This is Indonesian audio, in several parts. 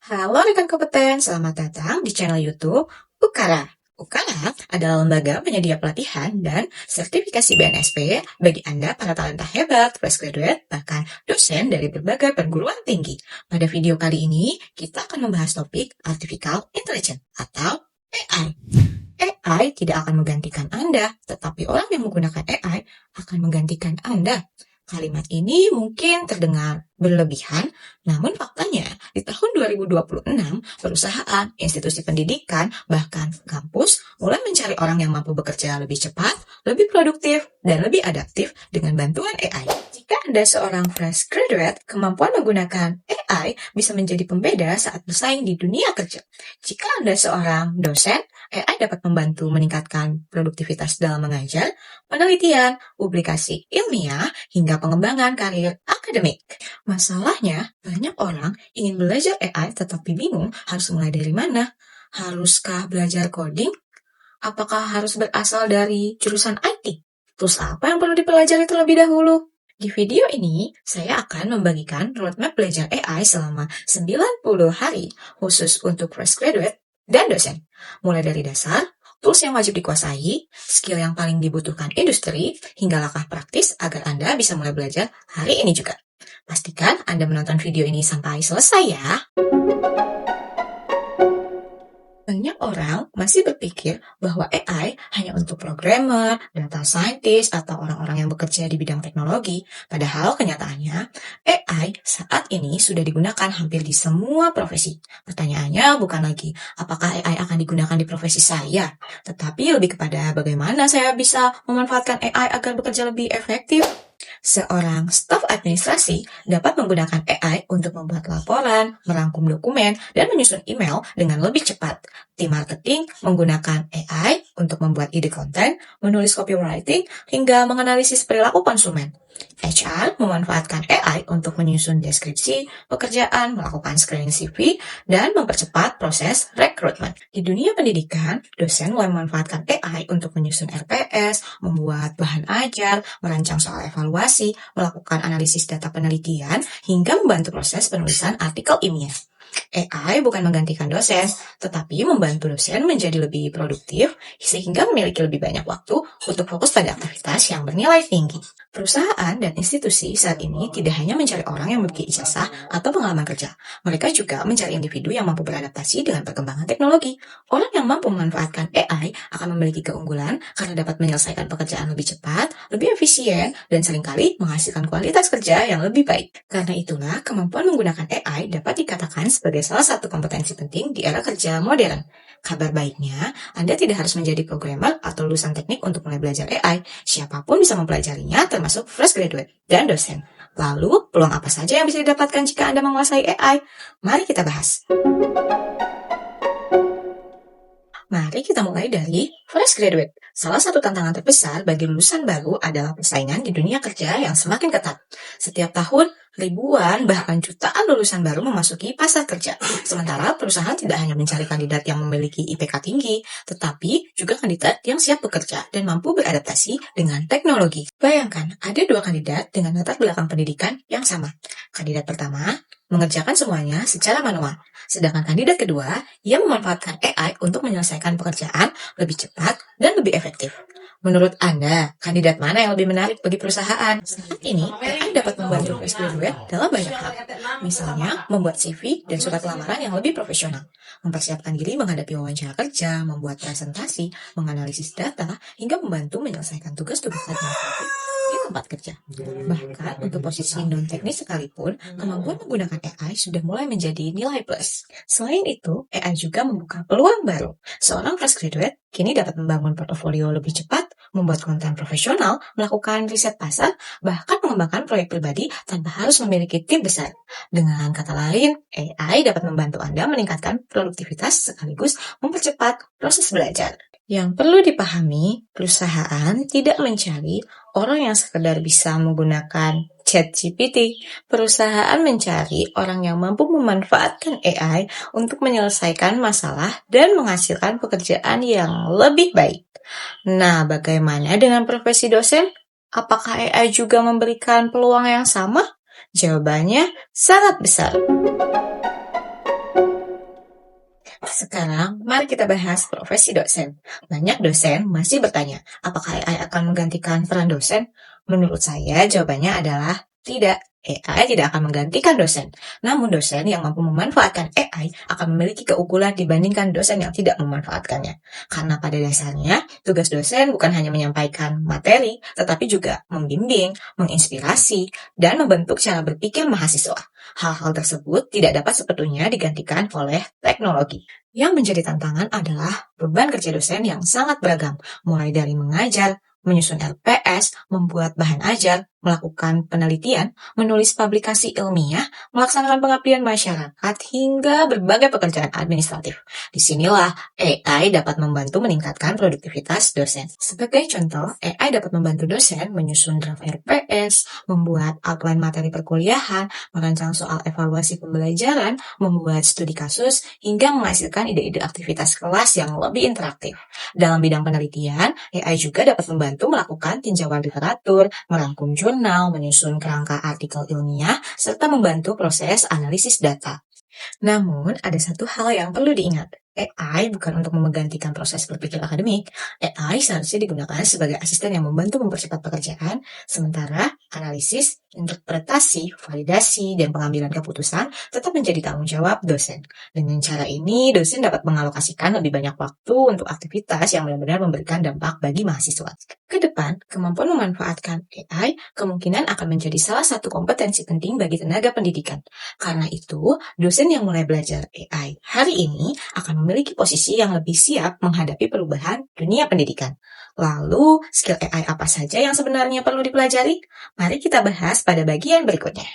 Halo rekan kompeten, selamat datang di channel YouTube UKARA. UKARA adalah lembaga penyedia pelatihan dan sertifikasi BNSP bagi Anda para talenta hebat, fresh graduate, bahkan dosen dari berbagai perguruan tinggi. Pada video kali ini, kita akan membahas topik Artificial Intelligence atau AI. AI tidak akan menggantikan Anda, tetapi orang yang menggunakan AI akan menggantikan Anda. Kalimat ini mungkin terdengar berlebihan, namun faktanya di tahun 2026, perusahaan, institusi pendidikan, bahkan kampus mulai mencari orang yang mampu bekerja lebih cepat, lebih produktif, dan lebih adaptif dengan bantuan AI. Jika Anda seorang fresh graduate, kemampuan menggunakan AI bisa menjadi pembeda saat bersaing di dunia kerja. Jika Anda seorang dosen, AI dapat membantu meningkatkan produktivitas dalam mengajar, penelitian, publikasi ilmiah, hingga pengembangan karir akademik. Masalahnya, banyak orang ingin belajar AI tetapi bingung harus mulai dari mana. Haruskah belajar coding? Apakah harus berasal dari jurusan IT? Terus apa yang perlu dipelajari terlebih dahulu? Di video ini, saya akan membagikan roadmap belajar AI selama 90 hari, khusus untuk fresh graduate dan dosen. Mulai dari dasar, tools yang wajib dikuasai, skill yang paling dibutuhkan industri, hingga langkah praktis agar Anda bisa mulai belajar hari ini juga. Pastikan Anda menonton video ini sampai selesai ya. Banyak orang masih berpikir bahwa AI hanya untuk programmer, data scientist, atau orang-orang yang bekerja di bidang teknologi. Padahal kenyataannya, AI saat ini sudah digunakan hampir di semua profesi. Pertanyaannya bukan lagi apakah AI akan digunakan di profesi saya, tetapi lebih kepada bagaimana saya bisa memanfaatkan AI agar bekerja lebih efektif. Seorang staf administrasi dapat menggunakan AI untuk membuat laporan, merangkum dokumen, dan menyusun email dengan lebih cepat. Tim marketing menggunakan AI untuk membuat ide konten, menulis copywriting, hingga menganalisis perilaku konsumen. HR memanfaatkan AI untuk menyusun deskripsi pekerjaan, melakukan screening CV, dan mempercepat proses rekrutmen. Di dunia pendidikan, dosen mulai memanfaatkan AI untuk menyusun RPS, membuat bahan ajar, merancang soal evaluasi, melakukan analisis data penelitian, hingga membantu proses penulisan artikel ilmiah. AI bukan menggantikan dosen, tetapi membantu dosen menjadi lebih produktif sehingga memiliki lebih banyak waktu untuk fokus pada aktivitas yang bernilai tinggi. Perusahaan dan institusi saat ini tidak hanya mencari orang yang memiliki ijazah atau pengalaman kerja, mereka juga mencari individu yang mampu beradaptasi dengan perkembangan teknologi. Orang yang mampu memanfaatkan AI akan memiliki keunggulan karena dapat menyelesaikan pekerjaan lebih cepat, lebih efisien, dan seringkali menghasilkan kualitas kerja yang lebih baik. Karena itulah, kemampuan menggunakan AI dapat dikatakan sebagai salah satu kompetensi penting di era kerja modern. Kabar baiknya, Anda tidak harus menjadi programmer atau lulusan teknik untuk mulai belajar AI. Siapapun bisa mempelajarinya, termasuk fresh graduate dan dosen. Lalu, peluang apa saja yang bisa didapatkan jika Anda menguasai AI? Mari kita bahas. Mari kita mulai dari fresh graduate. Salah satu tantangan terbesar bagi lulusan baru adalah persaingan di dunia kerja yang semakin ketat. Setiap tahun, ribuan bahkan jutaan lulusan baru memasuki pasar kerja. Sementara perusahaan tidak hanya mencari kandidat yang memiliki IPK tinggi, tetapi juga kandidat yang siap bekerja dan mampu beradaptasi dengan teknologi. Bayangkan, ada dua kandidat dengan latar belakang pendidikan yang sama. Kandidat pertama mengerjakan semuanya secara manual. Sedangkan kandidat kedua, ia memanfaatkan AI untuk menyelesaikan pekerjaan lebih cepat dan lebih efektif. Menurut Anda, kandidat mana yang lebih menarik bagi perusahaan? Saat ini, AI dapat membantu fresh graduate dalam banyak hal. Misalnya, membuat CV dan surat lamaran yang lebih profesional, mempersiapkan diri menghadapi wawancara kerja, membuat presentasi, menganalisis data, hingga membantu menyelesaikan tugas-tugas administratif di tempat kerja. Bahkan untuk posisi non-teknis sekalipun, kemampuan menggunakan AI sudah mulai menjadi nilai plus. Selain itu, AI juga membuka peluang baru. Seorang fresh graduate kini dapat membangun portofolio lebih cepat, membuat konten profesional, melakukan riset pasar, bahkan mengembangkan proyek pribadi tanpa harus memiliki tim besar. Dengan kata lain, AI dapat membantu Anda meningkatkan produktivitas sekaligus mempercepat proses belajar. Yang perlu dipahami, perusahaan tidak mencari orang yang sekedar bisa menggunakan ChatGPT. Perusahaan mencari orang yang mampu memanfaatkan AI untuk menyelesaikan masalah dan menghasilkan pekerjaan yang lebih baik. Nah, bagaimana dengan profesi dosen? Apakah AI juga memberikan peluang yang sama? Jawabannya sangat besar. Sekarang, mari kita bahas profesi dosen. Banyak dosen masih bertanya, apakah AI akan menggantikan peran dosen? Menurut saya, jawabannya adalah tidak. AI tidak akan menggantikan dosen. Namun dosen yang mampu memanfaatkan AI akan memiliki keunggulan dibandingkan dosen yang tidak memanfaatkannya. Karena pada dasarnya, tugas dosen bukan hanya menyampaikan materi, tetapi juga membimbing, menginspirasi, dan membentuk cara berpikir mahasiswa. Hal-hal tersebut tidak dapat sepenuhnya digantikan oleh teknologi. Yang menjadi tantangan adalah beban kerja dosen yang sangat beragam, mulai dari mengajar, menyusun LPS, membuat bahan ajar, melakukan penelitian, menulis publikasi ilmiah, melaksanakan pengabdian masyarakat, hingga berbagai pekerjaan administratif. Disinilah AI dapat membantu meningkatkan produktivitas dosen. Sebagai contoh, AI dapat membantu dosen menyusun draft RPS, membuat outline materi perkuliahan, merancang soal evaluasi pembelajaran, membuat studi kasus, hingga menghasilkan ide-ide aktivitas kelas yang lebih interaktif. Dalam bidang penelitian, AI juga dapat membantu melakukan tinjauan literatur, merangkum jurnal, menyusun kerangka artikel ilmiah, serta membantu proses analisis data. Namun, ada satu hal yang perlu diingat. AI bukan untuk menggantikan proses berpikir akademik. AI seharusnya digunakan sebagai asisten yang membantu mempercepat pekerjaan, sementara analisis, interpretasi, validasi, dan pengambilan keputusan tetap menjadi tanggung jawab dosen. Dengan cara ini, dosen dapat mengalokasikan lebih banyak waktu untuk aktivitas yang benar-benar memberikan dampak bagi mahasiswa. Ke depan, kemampuan memanfaatkan AI kemungkinan akan menjadi salah satu kompetensi penting bagi tenaga pendidikan. Karena itu, dosen yang mulai belajar AI hari ini akan memiliki posisi yang lebih siap menghadapi perubahan dunia pendidikan. Lalu, skill AI apa saja yang sebenarnya perlu dipelajari? Mari kita bahas pada bagian berikutnya.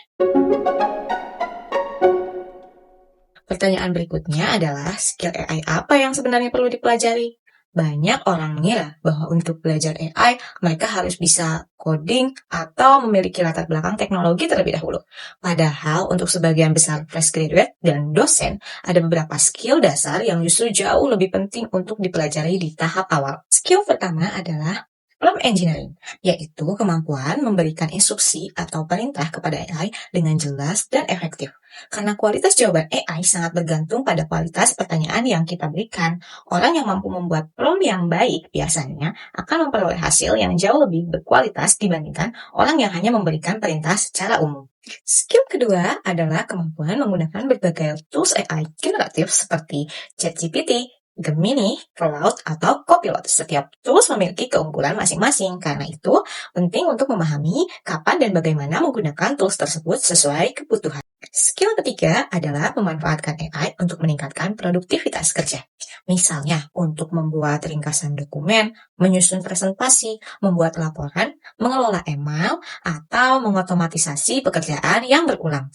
Pertanyaan berikutnya adalah skill AI apa yang sebenarnya perlu dipelajari? Banyak orang mengira bahwa untuk belajar AI, mereka harus bisa coding atau memiliki latar belakang teknologi terlebih dahulu. Padahal untuk sebagian besar fresh graduate dan dosen, ada beberapa skill dasar yang justru jauh lebih penting untuk dipelajari di tahap awal. Skill pertama adalah prompt engineering, yaitu kemampuan memberikan instruksi atau perintah kepada AI dengan jelas dan efektif. Karena kualitas jawaban AI sangat bergantung pada kualitas pertanyaan yang kita berikan. Orang yang mampu membuat prompt yang baik biasanya akan memperoleh hasil yang jauh lebih berkualitas dibandingkan orang yang hanya memberikan perintah secara umum. Skill kedua adalah kemampuan menggunakan berbagai tools AI generatif seperti ChatGPT, Gemini, Claude, atau Copilot. Setiap tools memiliki keunggulan masing-masing, karena itu penting untuk memahami kapan dan bagaimana menggunakan tools tersebut sesuai kebutuhan. Skill ketiga adalah memanfaatkan AI untuk meningkatkan produktivitas kerja. Misalnya, untuk membuat ringkasan dokumen, menyusun presentasi, membuat laporan, mengelola email, atau mengotomatisasi pekerjaan yang berulang.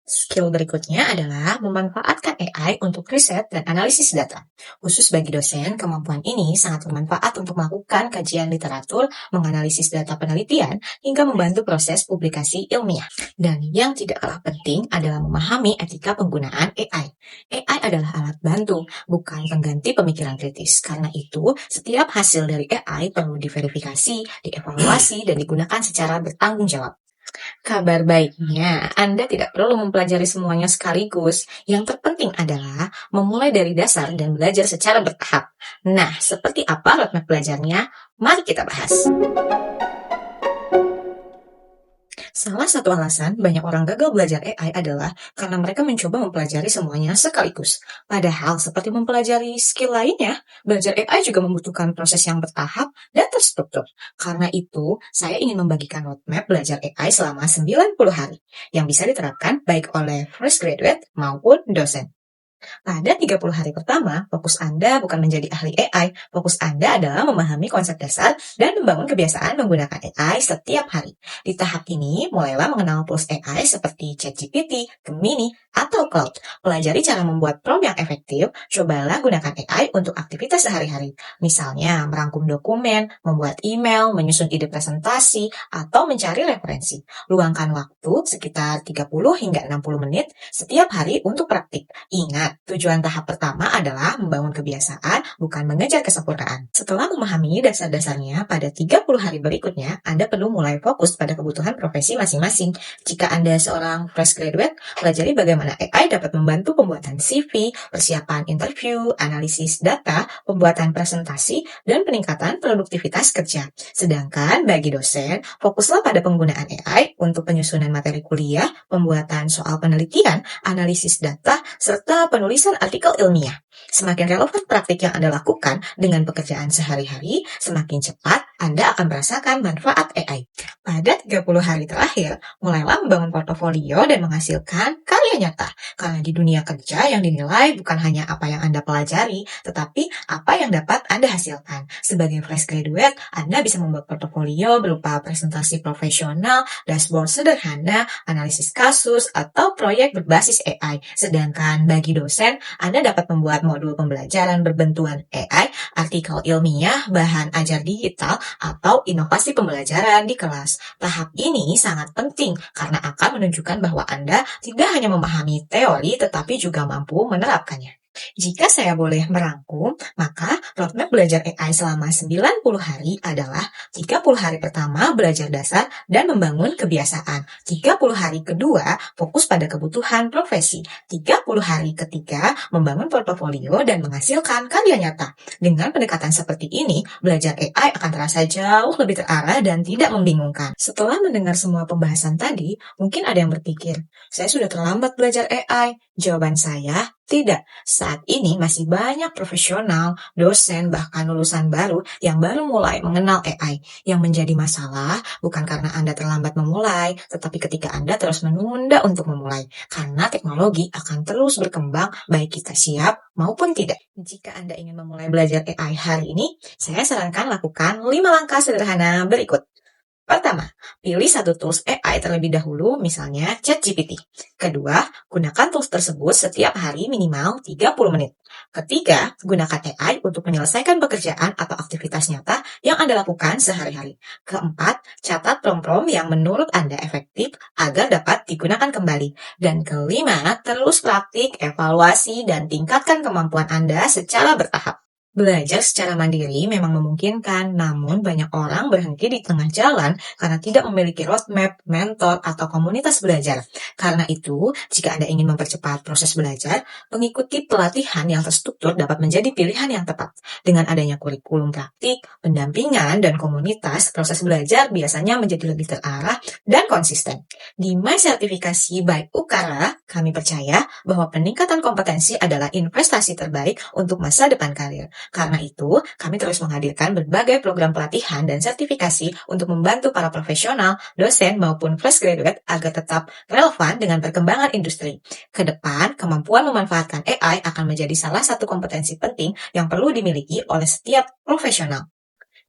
Skill berikutnya adalah memanfaatkan AI untuk riset dan analisis data. Khusus bagi dosen, kemampuan ini sangat bermanfaat untuk melakukan kajian literatur, menganalisis data penelitian, hingga membantu proses publikasi ilmiah. Dan yang tidak kalah penting adalah memahami etika penggunaan AI. AI adalah alat bantu, bukan pengganti pemikiran kritis. Karena itu, setiap hasil dari AI perlu diverifikasi, dievaluasi, dan digunakan secara bertanggung jawab. Kabar baiknya, Anda tidak perlu mempelajari semuanya sekaligus. Yang terpenting adalah memulai dari dasar dan belajar secara bertahap. Nah, seperti apa roadmap belajarnya? Mari kita bahas. Salah satu alasan banyak orang gagal belajar AI adalah karena mereka mencoba mempelajari semuanya sekaligus. Padahal, seperti mempelajari skill lainnya, belajar AI juga membutuhkan proses yang bertahap dan terstruktur. Karena itu, saya ingin membagikan roadmap belajar AI selama 90 hari, yang bisa diterapkan baik oleh fresh graduate maupun dosen. Pada 30 hari pertama, fokus Anda bukan menjadi ahli AI, fokus Anda adalah memahami konsep dasar dan membangun kebiasaan menggunakan AI setiap hari. Di tahap ini, mulailah mengenal tools AI seperti ChatGPT, Gemini, atau Claude. Pelajari cara membuat prompt yang efektif, cobalah gunakan AI untuk aktivitas sehari-hari. Misalnya, merangkum dokumen, membuat email, menyusun ide presentasi, atau mencari referensi. Luangkan waktu sekitar 30 hingga 60 menit setiap hari untuk praktik. Ingat, Ingat, tujuan tahap pertama adalah membangun kebiasaan, bukan mengejar kesempurnaan. Setelah memahami dasar-dasarnya, pada 30 hari berikutnya, Anda perlu mulai fokus pada kebutuhan profesi masing-masing. Jika Anda seorang fresh graduate, pelajari bagaimana AI dapat membantu pembuatan CV, persiapan interview, analisis data, pembuatan presentasi, dan peningkatan produktivitas kerja. Sedangkan bagi dosen, fokuslah pada penggunaan AI untuk penyusunan materi kuliah, pembuatan soal penelitian, analisis data, serta penulisan artikel ilmiah. Semakin relevan praktik yang Anda lakukan dengan pekerjaan sehari-hari, semakin cepat Anda akan merasakan manfaat AI. Pada 30 hari terakhir, mulailah membangun portofolio dan menghasilkan karya nyata. Karena di dunia kerja yang dinilai bukan hanya apa yang Anda pelajari, tetapi apa yang dapat Anda hasilkan. Sebagai fresh graduate, Anda bisa membuat portofolio berupa presentasi profesional, dashboard sederhana, analisis kasus, atau proyek berbasis AI. Sedangkan bagi dosen, Anda dapat membuat modul pembelajaran berbentuan AI, artikel ilmiah, bahan ajar digital, atau inovasi pembelajaran di kelas. Tahap ini sangat penting karena akan menunjukkan bahwa Anda tidak hanya memahami teori tetapi juga mampu menerapkannya. Jika saya boleh merangkum, maka roadmap belajar AI selama 90 hari adalah 30 hari pertama belajar dasar dan membangun kebiasaan. 30 hari kedua fokus pada kebutuhan profesi. 30 hari ketiga membangun portofolio dan menghasilkan karya nyata. Dengan pendekatan seperti ini, belajar AI akan terasa jauh lebih terarah dan tidak membingungkan. Setelah mendengar semua pembahasan tadi, mungkin ada yang berpikir, saya sudah terlambat belajar AI. Jawaban saya, tidak. Saat ini masih banyak profesional, dosen, bahkan lulusan baru yang baru mulai mengenal AI. Yang menjadi masalah bukan karena Anda terlambat memulai, tetapi ketika Anda terus menunda untuk memulai. Karena teknologi akan terus berkembang baik kita siap maupun tidak. Jika Anda ingin memulai belajar AI hari ini, saya sarankan lakukan 5 langkah sederhana berikut. Pertama, pilih satu tools AI terlebih dahulu, misalnya ChatGPT. Kedua, gunakan tools tersebut setiap hari minimal 30 menit. Ketiga, gunakan AI untuk menyelesaikan pekerjaan atau aktivitas nyata yang Anda lakukan sehari-hari. Keempat, catat prompt-prompt yang menurut Anda efektif agar dapat digunakan kembali. Dan kelima, terus praktik, evaluasi, dan tingkatkan kemampuan Anda secara bertahap. Belajar secara mandiri memang memungkinkan, namun banyak orang berhenti di tengah jalan karena tidak memiliki roadmap, mentor, atau komunitas belajar. Karena itu, jika Anda ingin mempercepat proses belajar, mengikuti pelatihan yang terstruktur dapat menjadi pilihan yang tepat. Dengan adanya kurikulum praktik, pendampingan, dan komunitas, proses belajar biasanya menjadi lebih terarah dan konsisten. Di My Sertifikasi by Ukara, kami percaya bahwa peningkatan kompetensi adalah investasi terbaik untuk masa depan karir. Karena itu, kami terus menghadirkan berbagai program pelatihan dan sertifikasi untuk membantu para profesional, dosen, maupun fresh graduate agar tetap relevan dengan perkembangan industri. Kedepan, kemampuan memanfaatkan AI akan menjadi salah satu kompetensi penting yang perlu dimiliki oleh setiap profesional.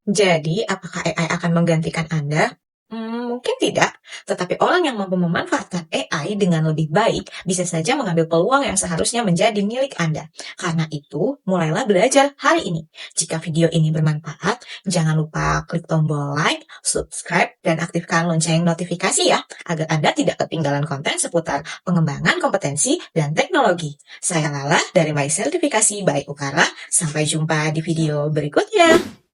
Jadi, apakah AI akan menggantikan Anda? Mungkin tidak, tetapi orang yang mampu memanfaatkan AI dengan lebih baik bisa saja mengambil peluang yang seharusnya menjadi milik Anda. Karena itu, mulailah belajar hari ini. Jika video ini bermanfaat, jangan lupa klik tombol like, subscribe, dan aktifkan lonceng notifikasi ya, agar Anda tidak ketinggalan konten seputar pengembangan kompetensi dan teknologi. Saya Lala dari My Sertifikasi by Ukara, sampai jumpa di video berikutnya.